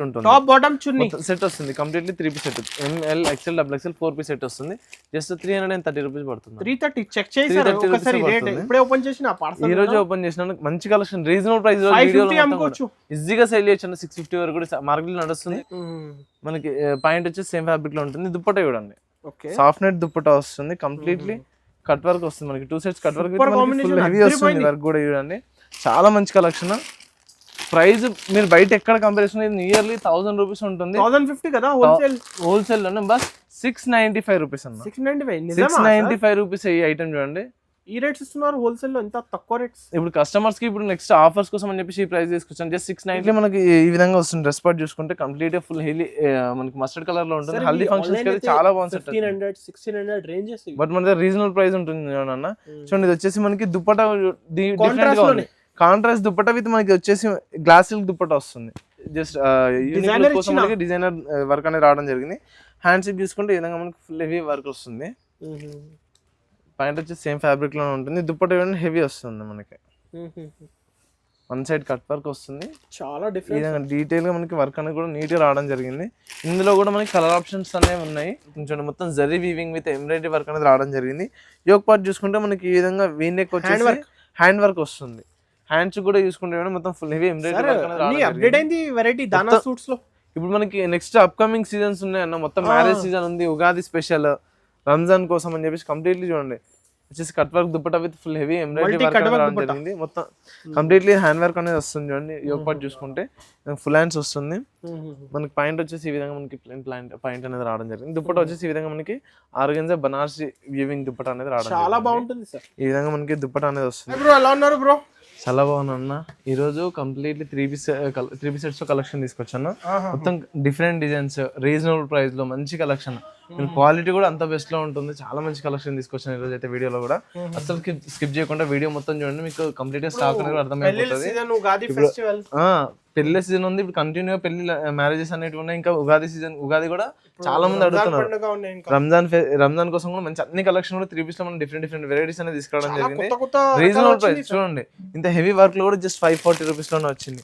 ఉంటుంది. Top bottom chunni set వస్తుంది completely 3 piece set. M L XL double XL 4 piece set వస్తుంది. Just 330 rupees పడుతుంది. 330 check చేశారు ఒకసారి రేట్ ఇప్పుడే ఓపెన్ చేసిన పార్సల్ ఈ రోజు ఓపెన్ చేసిన మంచి కలెక్షన్ రీజనబుల్ ప్రైస్ లో వీడియోలో అమ్ముకోవచ్చు. ఈజీగా సేల్ చేయొచ్చు. 650 వరకు కూడా మార్కెట్ లో నడుస్తుంది. మనకి పాయింట్ వచ్చేసి సేమ్ ఫ్యాబ్రిక్ లో ఉంటుంది. దుప్పట్టా చూడండి, సాఫ్ట్ నెట్ దుప్పట్టా వస్తుంది. కంప్లీట్లీ కట్ వర్క్ వస్తుంది. మనకి 2 sets cut work full heavy వస్తుంది. వర్క్ కూడా చూడండి, చాలా మంచి కలెక్షన్. ప్రైస్ మీరు బయట ఎక్కడ కంపేర్ చేసిన నియర్లీ 1000 రూపీస్ ఉంటుంది. 1050 కదా హోల్సేల్ లోనే బస్ 695 రూపీస్ అన్న. 695 రూపీస్ ఈ ఐటమ్ చూడండి. ఈ రేట్స్ ఇస్తున్నారు హోల్సేల్ లో, ఎంత తక్కువ రేట్స్. ఇప్పుడు కస్టమర్స్ కి ఇప్పుడు నెక్స్ట్ ఆఫర్స్ కోసం అని చెప్పి ఈ ప్రైస్ తీసుకొచ్చాను. జస్ట్ 690 మనకి ఈ విధంగా వస్తుంది. డ్రెస్ పార్ట్ చూసుకుంటే కంప్లీట్ ఫుల్ హెవీ మనకి మస్టర్డ్ కలర్ లో ఉంటుంది. హల్దీ ఫంక్షన్స్ కి చాలా బాగుంది. 1500 1600 రేంజెస్, బట్ మన దగ్గర రీజనబుల్ ప్రైస్ ఉంటుంది అన్న. చూడండి, ఇది వచ్చేసి మనకి దుప్పట్టా డిఫరెంట్ గా ఉంది. కాంట్రాస్ట్ దుప్పట్టా విత్ మనకి వచ్చేసి గ్లాస్ సిల్క్ దుప్పట్టా వస్తుంది. జస్ట్ యూనిక్ కోసం మనకి డిజైనర్ వర్క్ అనేది రావడం జరిగింది. హ్యాండ్స్ చూసుకుంటే ఈ విధంగా మనకి ఫుల్ హెవీ వర్క్ వస్తుంది. పాయింట్ వచ్చేసి సేమ్ ఫ్యాబ్రిక్ లో ఉంటుంది. దుప్పట్టా హెవీ వస్తుంది. మనకి వన్ సైడ్ కట్ వర్క్ వస్తుంది. చాలా డిఫరెంట్ డీటెయిల్ గా మనకి వర్క్ అనేది కూడా నీట్ గా రావడం జరిగింది. ఇందులో కూడా మనకి కలర్ ఆప్షన్స్ అనేవి ఉన్నాయి. కొంచెం మొత్తం zari weaving with embroidery work అనేది రావడం జరిగింది. యోక్ పార్ట్ చూసుకుంటే మనకి ఈ విధంగా వీ నెక్ వచ్చేసి హ్యాండ్ వర్క్ వస్తుంది. హ్యాండ్స్ కూడా చూసుకుంటే మొత్తం full heavy embroidery work update అయింది వెరైటీ దానా సూట్స్ లో. ఇప్పుడు మనకి నెక్స్ట్ అప్కమింగ్ సీజన్స్ ఉన్నాయి అన్న. మొత్తం మ్యారేజ్ సీజన్ ఉంది, ఉగాది స్పెషల్, రంజాన్ కోసం అని చెప్పేసి కంప్లీట్లీ చూడండి వచ్చేసి cut work dupatta with full heavy embroidery work రావడం జరిగింది. మొత్తం కంప్లీట్లీ హ్యాండ్ వర్క్ అనేది వస్తుంది. చూడండి, యోక్ పార్ట్ చూసుకుంటే ఫుల్ హ్యాండ్స్ వస్తుంది. మనకి పాయింట్ వచ్చేసి ఈ విధంగా మనకి పాయింట్ అనేది రావడం జరిగింది. దుప్పట్టా వచ్చేసి ఈ విధంగా మనకి ఆర్గెన్జా బనారసి వీవింగ్ దుప్పట్టా అనేది రావడం చాలా బాగుంటుంది సార్. ఈ విధంగా మనకి దుప్పట్టా అనేది వస్తుంది. బ్రో ఎలా ఉన్నారు బ్రో? చాలా బాగున్నా. ఈ రోజు కంప్లీట్లీ 3 పీస్ సెట్స్ కలెక్షన్ తీసుకొచ్చాను. మొత్తం డిఫరెంట్ డిజైన్స్, రీజనబుల్ ప్రైస్ లో మంచి కలెక్షన్. క్వాలిటీ కూడా అంత బెస్ట్ లో ఉంటుంది. చాలా మంచి కలెక్షన్ తీసుకొచ్చాను ఈ రోజు అయితే వీడియోలో కూడా. అసలు స్కిప్ చేయకుండా వీడియో మొత్తం చూడండి, మీకు కంప్లీట్ గా స్టాక్ అనేది అర్థమైపోతుంది. పెళ్లి సీజన్ ఉంది ఇప్పుడు, కంటిన్యూ పెళ్లి మ్యారేజెస్ అనేవి ఉన్నాయి. ఇంకా ఉగాది సీజన్, ఉగాది కూడా చాలా మంది అడుగుతున్నారు. రంజాన్ కోసం కూడా మంచి అన్ని కలెక్షన్ కూడా 3 పీస్ లో మనం డిఫరెంట్ వెరైటీస్ అనేది తీసుకురావడం జరిగింది. రీజనబుల్ ప్రైస్ చూడండి. ఇంత హెవీ వర్క్ లో కూడా జస్ట్ 540 రూపీస్ లోనే వచ్చింది.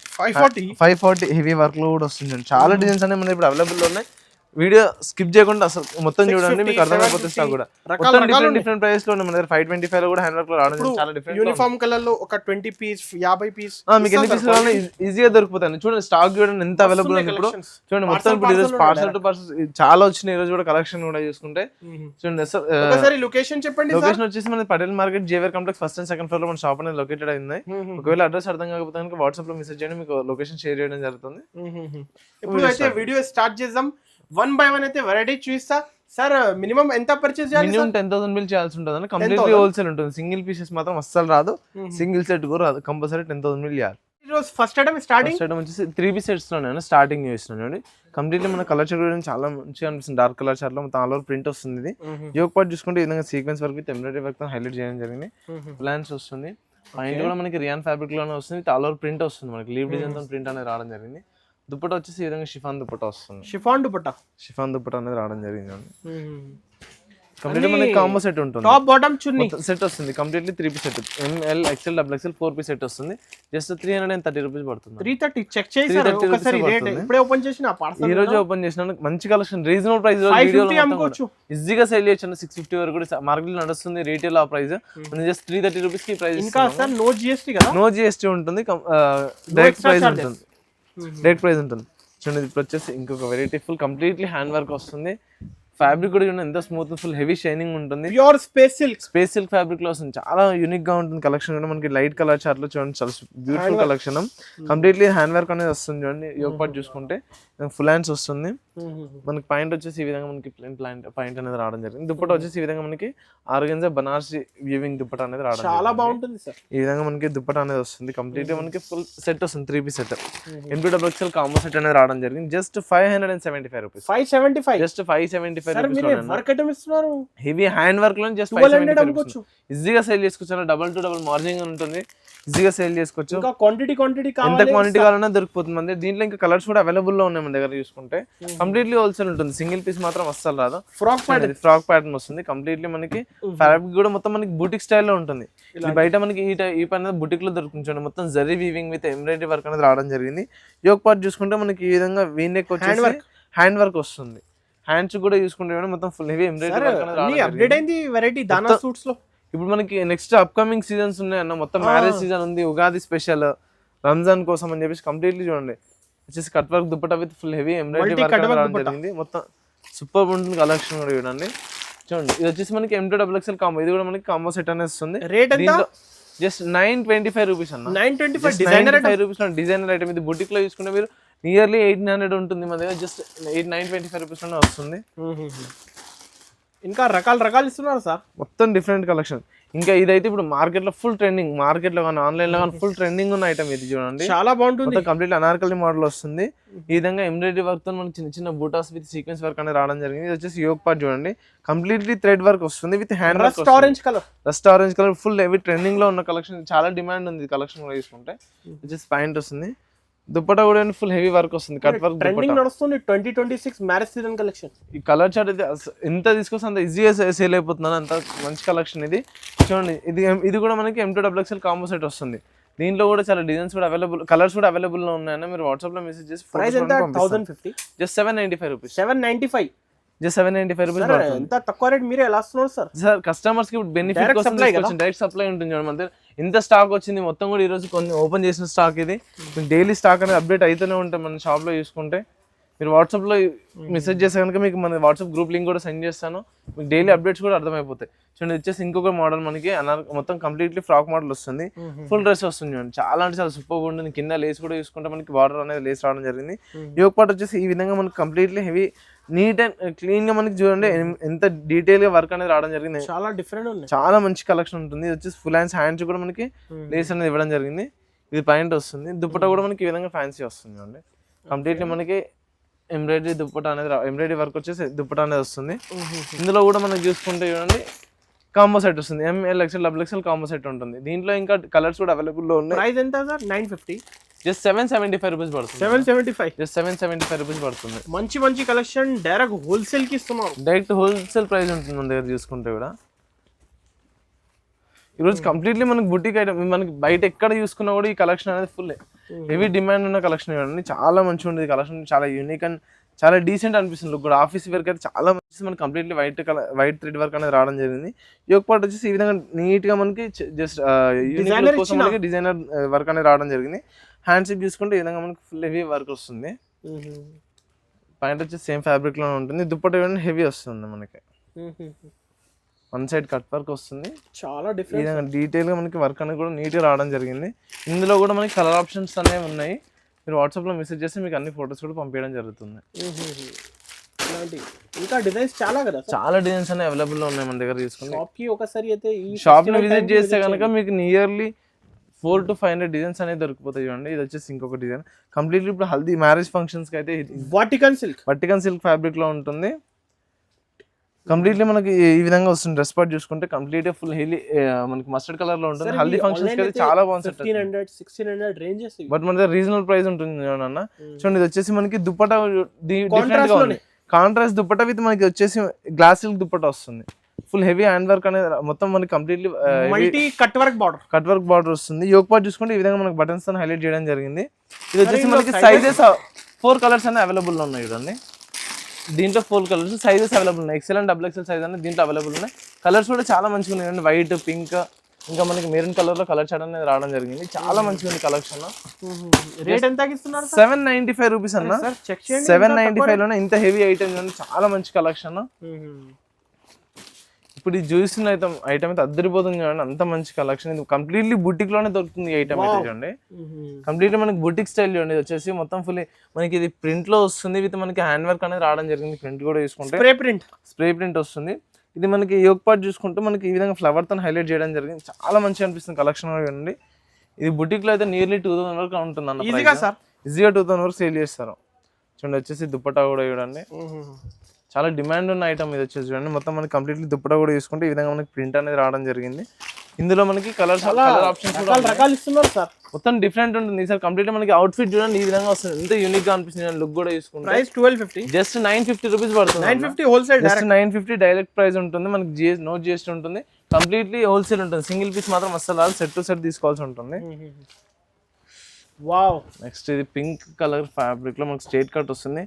540 హెవీ వర్క్ లో కూడా వస్తుంది. చాలా డిజైన్స్ అనేవి మన ఇప్పుడు అవైలబుల్ లో ఉన్నాయి. వీడియో స్కిప్ చేయకుండా అసలు మొత్తం చూడండి, మీకు అర్థమైపోతుంది. స్టాక్ కూడా మొత్తం డిఫరెంట్ ప్రైస్ లో మన దగ్గర 525 లో కూడా హ్యాండ్ వర్క్ లో రావడం చాలా డిఫరెంట్. యూనిఫామ్ కలర్ లో ఒక 20 పీస్ 50 పీస్ మీకు ఎన్ని పీస్ కావాలన్నా ఈజీగా దొరికిపోతాయి. చూడండి స్టాక్ చూడండి ఎంత అవైలబుల్ ఉంది ఇప్పుడు. చూడండి మొత్తం ఇప్పుడు ఈరోజు పార్సల్ టు పార్సల్ చాలా వచ్చినాయి. ఈ రోజు కూడా కలెక్షన్ కూడా చూసుకుంటే చూడండి. ఒకసారి లొకేషన్ చెప్పండి. లొకేషన్ వచ్చేసి మన Patel market JVR complex first and second floor లో మన షాప్ అనేది లొకేటెడ్ అయింది. ఒకవేళ అడ్రస్ అర్థం కాకపోతే కనుక వాట్సాప్ లో మెసేజ్ చేయండి, మీకు లొకేషన్ షేర్ చేయడం జరుగుతుంది. ఇప్పుడు అయితే వీడియో స్టార్ట్ చేద్దాం. 1 by 1 అయితే వెరైటీ చూస్తా. సార్ మినిమం ఎంత పర్చేస్ చేయాలి? మినిమం 10,000 బిల్ చేయాల్సి ఉంటుంది. కంప్లీట్లీ హోల్సేల్ ఉంటుంది. సింగిల్ పీసెస్ మాత్రం అస్సలు రాదు, సింగిల్ సెట్ కూడా రాదు. కంపల్సరీ 10,000 బిల్ చేయాలి. ఈరోజు ఫస్ట్ ఐటమ్ స్టార్టింగ్ వచ్చేసి 3 పీస్ సెట్స్ లోనే స్టార్టింగ్ చేస్తున్నాను. కంప్లీట్లీ మన కలర్ చార్ట్ కూడా చాలా మంచిగా అనిపిస్తుంది. డార్క్ కలర్ చార్ట్ లో మొత్తం ఆల్ ఓవర్ ప్రింట్ వస్తుంది. ఇది యోక్ పార్ట్ చూసుకుంటే ఈ విధంగా sequence work with embroidery work highlight చేయడం జరిగింది. ప్లాన్స్ వస్తుంది. పాయింట్ కూడా మనకి రియాన్ ఫ్యాబ్రిక్ లోనే వస్తుంది. ఆల్ ఓవర్ ప్రింట్ వస్తుంది. మనకి లీవ్ డిజైన్ తో ప్రింట్ అనేది రావడం జరిగింది. దుప్పట్టా వచ్చేసి ఈ విధంగా షిఫాన్ దుప్పట్టా వస్తుంది. షిఫాన్ దుప్పట్టా అనేది రావడం జరిగింది. కంప్లీట్ మనకి కాంబో సెట్ ఉంటుంది. టాప్ బాటమ్ చున్నీ సెట్ వస్తుంది. Completely 3 piece set. M L XL double XL 4 piece set వస్తుంది. జస్ట్ 330 రూపీస్ పడుతుంది. 330 చెక్ చేశారు ఒకసారి రేట్ ఇప్పుడే ఓపెన్ చేసిన పార్సల్. ఈ రోజు ఓపెన్ చేసిన మంచి కలెక్షన్ రీజనబుల్ ప్రైస్ లో వీడియోలో అమ్ముకోవచ్చు. ఈజీగా సేల్ చేయొచ్చు. 650 వరకు కూడా మార్కెట్ లో నడుస్తుంది. రీటైల్ ఆ ప్రైస్ జస్ట్ 330 రూపీస్ కి ప్రైస్. ఇంకా సార్ నో జిఎస్టీ కదా? నో జిఎస్టీ ఉంటుంది. డైరెక్ట్ ప్రైస్ ఉంటుంది. డైరెక్ట్ ప్రైస్ ఉంటుంది. చూడండి ఇప్పుడు వచ్చేసి ఇంకొక variety full completely hand work వస్తుంది. ఫ్యాబ్రిక్ కూడా ఎంత స్మూత్ ఫుల్ హెవీ షైనింగ్ ఉంటుంది. ప్యూర్ స్పేస్ సిల్క్ ఫ్యాబ్రిక్ లో వస్తుంది. చాలా యూనిక్ గా ఉంటుంది కలెక్షన్ కూడా. మనకి లైట్ కలర్ చార్ట్ లో చూడండి చాలా beautiful collection. Completely hand work అనేది వస్తుంది. చూడండి యోక్ పార్ట్ చూసుకుంటే ఫుల్ హ్యాండ్స్ వస్తుంది. మనకి పాయింట్ వచ్చేసి ఈ విధంగా మనకి పాయింట్ అనేది రావడం జరిగింది. దుప్పట్టా వచ్చేసి ఈ విధంగా మనకి ఆర్గెన్జా బనారసి వీవింగ్ దుప్పట్టా అనేది రావడం చాలా బాగుంటుంది సార్. ఈ విధంగా మనకి దుప్పట్టా అనేది వస్తుంది. కంప్లీట్ మనకి ఫుల్ సెట్ వస్తుంది. 3 piece set MP double XL combo set అనేది రావడం జరిగింది. Just 575 rupees. 575 just 575 rupees. Heavy hand work లో జస్ట్ 575 ఈజీగా సేల్ చేసుకోవచ్చు. డబుల్ టు డబుల్ మార్జిన్ ఉంటుంది. ఈజీగా సేల్ చేసుకోవచ్చు. ఇంకా క్వాంటిటీ ఎంత క్వాంటిటీ కావాలన్నా దొరికిపోతుంది మన దీంట్లో. ఇంకా కలర్స్ కూడా అవైలబుల్ లో ఉన్నాయి మన దగ్గర చూసుకుంటే. కంప్లీట్లీ హోల్సేల్ ఉంటుంది, సింగిల్ పీస్ మాత్రం అస్సలు రాదు. ఫ్రాక్ ప్యాటర్న్ వస్తుంది కంప్లీట్లీ మనకి. ఫ్యాబ్రిక్ కూడా మొత్తం మనకి బుటిక్ స్టైల్లో ఉంటుంది. బయట మనకి ఈ పైన బుటిక్ లో దొరుకుతుంది చూడండి. మొత్తం zari weaving with embroidery work అనేది రావడం జరిగింది. యోక్ పార్ట్ చూసుకుంటే మనకి ఈ విధంగా వీ నెక్ వచ్చేసి హ్యాండ్ వర్క్ వస్తుంది. హ్యాండ్స్ కూడా చూసుకుంటే మొత్తం ఫుల్ హెవీ ఎంబ్రాయిడరీ అప్డేట్ అయింది వెరైటీ దానా సూట్స్ లో. ఇప్పుడు మనకి నెక్స్ట్ అప్కమింగ్ సీజన్స్ ఉన్నాయన్న, మొత్తం మ్యారేజ్ సీజన్ ఉంది, ఉగాది స్పెషల్, రంజాన్ కోసం అని చెప్పేసి కంప్లీట్లీ చూడండి వచ్చేసి cut work dupatta with full heavy embroidery work జరిగింది. మొత్తం సూపర్ ఉంటుంది కలెక్షన్ కూడా చూడండి. చూడండి ఇది వచ్చేసి మనకి M2XXL కాంబో. ఇది కూడా మనకి కాంబో సెట్ అనేది వస్తుంది. రేట్ ఎంత? జస్ట్ 925 రూపీస్ అన్న. 925 డిజైనర్ రూపీస్ డిజైనర్ ఐటమ్. ఇది బుటిక్ లో చూసుకుంటే మీరు నియర్లీ 800 ఉంటుంది మన దగ్గర. జస్ట్ 925 రూపీస్ లోనే వస్తుంది. ఇంకా రకాలు ఇస్తున్నారు సార్, మొత్తం డిఫరెంట్ కలెక్షన్. ఇంకా ఇదైతే ఇప్పుడు మార్కెట్ లో ఫుల్ ట్రెండింగ్, మార్కెట్ లో కానీ ఆన్లైన్ లో కానీ ఫుల్ ట్రెండింగ్ ఉన్న ఐటమ్ ఇది చూడండి. చాలా బాగుంటుంది. కంప్లీట్ అనార్కలి మోడల్ వస్తుంది. ఈ విధంగా ఎంబ్రాయిడరీ వర్క్ తో మనకి చిన్న చిన్న బూటాస్ విత్ సీక్వెన్స్ వర్క్ అనేది రావడం జరిగింది. ఇది వచ్చేసి యోక్ పార్ట్ చూడండి, కంప్లీట్లీ థ్రెడ్ వర్క్ వస్తుంది with hand work. Rust orange colour full heavy trending లో ఉన్న కలెక్షన్. చాలా డిమాండ్ ఉంది కలెక్షన్ కూడా తీసుకుంటే. వచ్చేసి ప్యాంట్ వస్తుంది, దుపట్టా కూడా ఫుల్ హెవీ వర్క్ వస్తుంది, కట్ వర్క్ ట్రెండింగ్ నడుస్తుంది. 2026 మ్యారేజ్ సీజన్ కలెక్షన్. ఈ కలర్ చార్ట్ అయితే ఎంత తీసుకొస్తే అంత ఈజీగా సేల్ అయిపోతుంది, అంత మంచి కలెక్షన్ ఇది చూడండి. ఇది కూడా మనకి M2XXL కాంబో సెట్ వస్తుంది. దీంట్లో కూడా చాలా డిజైన్స్ కూడా అవైలబుల్, కలర్స్ కూడా అవైలబుల్ లో ఉన్నాయన్న. మీరు వాట్సాప్ లో మెసేజ్ చేసి ప్రైస్ ఎంత? 1050, జస్ట్ 795 రూపీస్. 795 just 795 rupees. ఎంత తక్కువ రేట్ మీరే ఎలా వస్తున్నారు సార్? సార్ కస్టమర్స్ కి బెనిఫిట్ కోసం డైరెక్ట్ సప్లై ఉంటుంది చూడండి. మన ఇంత స్టాక్ వచ్చింది మొత్తం కూడా ఈ రోజు కొన్ని ఓపెన్ చేసిన స్టాక్ ఇది. డైలీ స్టాక్ అనేది అప్డేట్ అవుతూనే ఉంటాయి మన షాప్ లో చూసుకుంటే. మీరు వాట్సాప్ లో మెసేజ్ చేస్తే కనుక మీకు మన వాట్సాప్ గ్రూప్ లింక్ కూడా సెండ్ చేస్తాను, మీకు డైలీ అప్డేట్స్ కూడా అర్థమైపోతాయి. చూడండి వచ్చేసి ఇంకొక మోడల్ మనకి మొత్తం కంప్లీట్లీ ఫ్రాక్ మోడల్ వస్తుంది, ఫుల్ డ్రెస్ వస్తుంది చూడండి. చాలా అంటే చాలా సూపర్ ఉంటుంది. కింద లేస్ కూడా చూసుకుంటే మనకి బార్డర్ అనేది లేస్ రావడం జరిగింది. యోక్ పార్ట్ వచ్చేసి ఈ విధంగా మనకి completely heavy neat and clean గా మనకి చూడండి ఎంత డీటెయిల్ గా వర్క్ అనేది రావడం జరిగింది. చాలా డిఫరెంట్ ఉంది, చాలా మంచి కలెక్షన్ ఉంటుంది. ఇది వచ్చేసి ఫుల్ హ్యాండ్స్ కూడా మనకి లేస్ అనేది ఇవ్వడం జరిగింది. ఇది ప్యాంట్ వస్తుంది, దుపట్టా కూడా మనకి ఈ విధంగా ఫ్యాన్సీ వస్తుంది చూడండి. కంప్లీట్లీ మనకి ఎంబ్రాయిడరీ దుపట్టా అనేది ఎంబ్రాయిడరీ వర్క్ వచ్చేసి దుపట్టా అనేది వస్తుంది. ఇందులో కూడా మనం చూసుకుంటే చూడండి కాంబో సెట్ వస్తుంది. MLXL XXL కాంబో సెట్ ఉంటుంది. దీంట్లో ఇంకా కలర్స్ కూడా అవైలబుల్ లో ఉన్నాయి. ప్రైస్ ఎంత సార్? 950, జస్ట్ 775 రూపీస్ పడుతుంది. 775, జస్ట్ 775 రూపీస్ పడుతుంది. మంచి కలెక్షన్ డైరెక్ట్ హోల్సేల్ కి ఇస్తున్నారు. డైరెక్ట్ హోల్సేల్ ప్రైస్ ఉంటుంది మన దగ్గర చూసుకుంటే కూడా. ఈరోజు కంప్లీట్లీ మనకి బుటిక్ ఐటమ్, మనకి బయట ఎక్కడ చూసుకున్నా కూడా ఈ కలెక్షన్ అనేది ఫుల్ హెవీ డిమాండ్ ఉన్న కలెక్షన్ ఇవ్వండి. చాలా మంచిగా ఉంటుంది కలెక్షన్, చాలా యూనిక్ అండ్ చాలా డీసెంట్ అనిపిస్తుంది లుక్ కూడా. ఆఫీస్ వర్క్ అయితే చాలా మంచి మనకి కంప్లీట్లీ వైట్ థ్రెడ్ వర్క్ అనేది రావడం జరిగింది. యోక్ పార్ట్ వచ్చేసి ఈ విధంగా నీట్ గా మనకి జస్ట్ యూనిక్ కోసం మనకి డిజైనర్ వర్క్ అనేది రావడం జరిగింది. హ్యాండ్స్ చూసుకుంటే ఈ విధంగా మనకి ఫుల్ హెవీ వర్క్ వస్తుంది. ప్యాంట్ వచ్చేసి సేమ్ ఫ్యాబ్రిక్ లో ఉంటుంది. దుపట్టా హెవీ వస్తుంది మనకి. వన్ సైడ్ కట్ వర్క్ వస్తుంది, చాలా డిఫరెంట్ డీటెయిల్ గా మనకి వర్క్ అనేది కూడా నీట్ గా రావడం జరిగింది. ఇందులో కూడా మనకి కలర్ ఆప్షన్స్ అనేవి ఉన్నాయి. మీరు వాట్సాప్ లో మెసేజ్ చేస్తే మీకు అన్ని ఫొటోస్ కూడా పంపించడం జరుగుతుంది. ఇంకా డిజైన్స్ చాలా కదా, చాలా డిజైన్స్ అనేవి అవైలబుల్ లో ఉన్నాయి మన దగ్గర. తీసుకుంటే షాప్ కి ఒకసారి అయితే ఈ షాప్ ని విజిట్ చేస్తే కనుక మీకు నియర్లీ 400 to 500 డిజైన్స్ అనేది దొరికిపోతాయి చూడండి. ఇది వచ్చేసి ఇంకొక డిజైన్ కంప్లీట్లీ ఇప్పుడు హల్దీ మ్యారేజ్ ఫంక్షన్స్ కి అయితే వాటికన్ సిల్క్ ఫ్యాబ్రిక్ లో ఉంటుంది. కంప్లీట్లీ మనకి ఈ విధంగా వస్తుంది. డ్రెస్ పార్ట్ చూసుకుంటే కంప్లీట్ ఫుల్ హెవీ మనకి మస్టర్డ్ కలర్ లో ఉంటుంది. హల్దీ ఫంక్షన్స్ కి అయితే చాలా బాగుంది. 1500 1600 రేంజెస్, బట్ మన దగ్గర రీజనబుల్ ప్రైస్ ఉంటుంది అన్న. చూడండి ఇది వచ్చేసి మనకి దుపట్టా డిఫరెంట్ గా ఉంది. కాంట్రాస్ట్ దుపట్టా విత్ మనకి వచ్చేసి గ్లాస్ సిల్క్ దుపట్టా వస్తుంది. ఫుల్ హెవీ హ్యాండ్ వర్క్ అనేది మొత్తం మనకి completely multi cut work border వస్తుంది. యోక్ పార్ట్ చూసుకుంటే ఈ విధంగా మనకి బటన్స్ తో హైలైట్ చేయడం జరిగింది. ఇది వచ్చేసి మనకి సైజెస్ 4 కలర్స్ అనేవి అవైలబుల్ లో ఉన్నాయి చూడండి. దీంట్లో 4 కలర్స్ సైజెస్ అవైలబుల్ ఉన్నాయి. XL అండ్ XXL సైజ్ అనేది దీంట్లో అవైలబుల్ ఉన్నాయి. కలర్స్ కూడా చాలా మంచిగా ఉన్నాయి. వైట్, పింక్, ఇంకా మనకి మెరూన్ కలర్ లో కలర్ చార్ట్ అనేది రావడం జరిగింది. చాలా మంచిగా ఉంది కలెక్షన్. రేట్ ఎంత ఇస్తున్నారు? 795 రూపీస్ అన్న. 795 లోనే ఇంత హెవీ ఐటమ్ చాలా మంచి కలెక్షన్. ఇప్పుడు ఇది చూసిన ఐటమ్ అయితే అద్దరిపోతుంది చూడండి, అంత మంచి కలెక్షన్. ఇది కంప్లీట్లీ బుటిక్ లోనే దొరుకుతుంది ఈ ఐటమ్ అయితే చూడండి. కంప్లీట్లీ మనకి బుటిక్ స్టైల్ చూడండి. ఇది వచ్చేసి మొత్తం ఫుల్ మనకి ఇది ప్రింట్ లో వస్తుంది విత్ మనకి హ్యాండ్ వర్క్ అనేది రావడం జరిగింది. ప్రింట్ కూడా చూసుకుంటే స్ప్రే ప్రింట్ వస్తుంది. ఇది మనకి యోక్ పార్ట్ చూసుకుంటే మనకి ఈ విధంగా ఫ్లవర్ తో హైలైట్ చేయడం జరిగింది. చాలా మంచిగా అనిపిస్తుంది కలెక్షన్ చూడండి. ఇది బుటిక్ లో అయితే నియర్లీ 2000 వరకు ఉంటుంది అన్న. ఈజీగా 2000 వరకు సేల్ చేస్తారు చూడండి. వచ్చేసి దుపట్టా కూడా చూడండి, చాలా డిమాండ్ ఉన్న ఐటమ్ ఇది వచ్చేసి చూడండి. మొత్తం మనకి కంప్లీట్లీ దుపట్టా కూడా చూసుకుంటే ఈ విధంగా మనకి ప్రింట్ అనేది రావడం జరిగింది. ఇందులో మనకి కలర్ ఆప్షన్స్ కూడా రకాలు ఇస్తున్నారు సార్. మొత్తం డిఫరెంట్ ఉంటుంది సార్. కంప్లీట్ మనకి అవుట్ఫిట్ చూడండి ఈ విధంగా వస్తుంది, ఎంత యూనిక్ గా అనిపిస్తుంది. లుక్ కూడా చూసుకుంటే ప్రైస్ 1250, జస్ట్ 950 రూపీస్ పడుతుంది. 950 హోల్సేల్, జస్ట్ 950 డైరెక్ట్ ప్రైస్ ఉంటుంది మనకి. నో జిఎస్టీ ఉంటుంది, కంప్లీట్లీ హోల్సేల్ ఉంటుంది. సింగిల్ పీస్ మాత్రం అస్సలు రాదు, సెట్ టు సెట్ తీసుకోవాల్సి ఉంటుంది. వావ్. నెక్స్ట్ ఇది పింక్ కలర్ ఫ్యాబ్రిక్ లో మనకి స్ట్రైట్ కట్ వస్తుంది.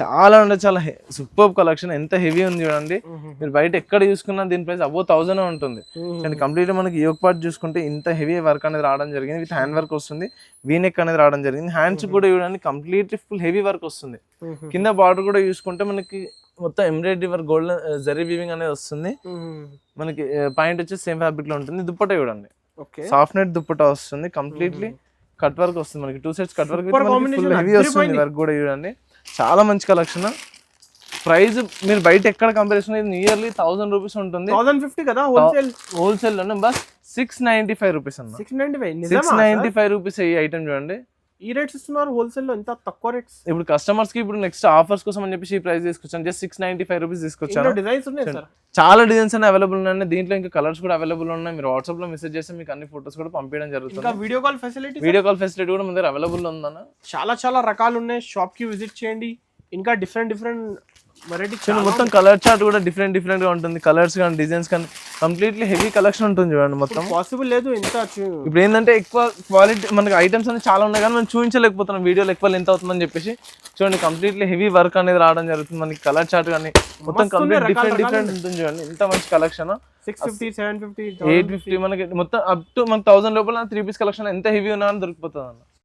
చాలా అంటే చాలా సూపర్ కలెక్షన్. ఎంత హెవీ ఉంది చూడండి. మీరు బయట ఎక్కడ చూసుకున్నా దీని ప్రైస్ అబౌవ్ 1000 ఉంటుంది. అండ్ కంప్లీట్ మనకి యోక్ పార్ట్ చూసుకుంటే ఇంత హెవీ వర్క్ అనేది రావడం జరిగింది. విత్ హ్యాండ్ వర్క్ వస్తుంది, వీనెక్ అనేది రావడం జరిగింది. హ్యాండ్స్ కూడా చూడండి కంప్లీట్లీ ఫుల్ హెవీ వర్క్ వస్తుంది. కింద బార్డర్ కూడా చూసుకుంటే మనకి మొత్తం embroidery work, golden zari weaving అనేది వస్తుంది. మనకి పాయింట్ వచ్చి సేమ్ ఫ్యాబ్రిక్ లో ఉంటుంది. దుప్పటా చూడండి, సాఫ్ట్ నెట్ దుప్పటా వస్తుంది. కంప్లీట్లీ కట్ వర్క్ వస్తుంది మనకి, 2 sets cut work full heavy వస్తుంది. వర్క్ కూడా చూడండి చాలా మంచి కలెక్షన్. ప్రైస్ మీరు బయట ఎక్కడ కంపేర్ చేస్తున్నా నియర్లీ 1000 రూపీస్ ఉంటుంది. 1050 కదా హోల్సేల్. హోల్సేల్ లోనే బస్ 695 రూపీస్ అన్న. 695 రూపీస్ ఈ ఐటమ్ చూడండి. ఈ రేట్స్ ఇస్తున్నారు హోల్సేల్ లో, ఎంత తక్కువ రేట్స్. ఇప్పుడు కస్టమర్స్ కి ఇప్పుడు నెక్స్ట్ ఆఫర్స్ కోసం అని చెప్పి ఈ ప్రైస్ తీసుకొచ్చాను. జస్ట్ 695 రూపీస్ తీసుకొచ్చాను. డిజైన్స్ ఉన్నాయి సార్, చాలా డిజైన్స్ అన్ని అవైలబుల్ ఉన్నాయి. దీంట్లో ఇంకా కలర్స్ కూడా అవైలబుల్ ఉన్నాయి. మీరు వాట్సాప్ లో మెసేజ్ చేస్తే మీకు అన్ని ఫోటోస్ కూడా పంపించడం జరుగుతుంది. ఇంకా వీడియో కాల్ ఫెసిలిటీ కూడా మన దగ్గర అవైలబుల్ ఉందన్న. చాలా రకాలు ఉన్నాయి. షాప్ కి విజిట్ చేయండి. ఇంకా డిఫరెంట్ వెరైటీ మొత్తం కలర్ చార్ట్ కూడా డిఫరెంట్ గా ఉంటుంది. కలర్స్ కానీ డిజైన్స్ కానీ కంప్లీట్లీ హెవీ కలెక్షన్ ఉంటుంది చూడండి. మొత్తం పాసిబుల్ లేదు ఇంత. ఇప్పుడు ఏంటంటే ఎక్కువ క్వాలిటీ మనకి ఐటమ్స్ అనేది చాలా ఉన్నాయి కానీ మనం చూపించలేకపోతున్నాం వీడియోలో ఎక్కువ ఎంత అవుతుందని చెప్పేసి. చూడండి కంప్లీట్లీ హెవీ వర్క్ అనేది రావడం జరుగుతుంది. మనకి కలర్ చార్ట్ కానీ మొత్తం కంప్లీట్ డిఫరెంట్ ఉంటుంది చూడండి. ఎంత మంచి కలెక్షన్. 650, 750, 850 మనకి మొత్తం అప్ టు మనకి 1000 లోపల 3 పీస్ కలెక్షన్ ఎంత హెవీ ఉన్నా దొరికిపోతుంది అన్న.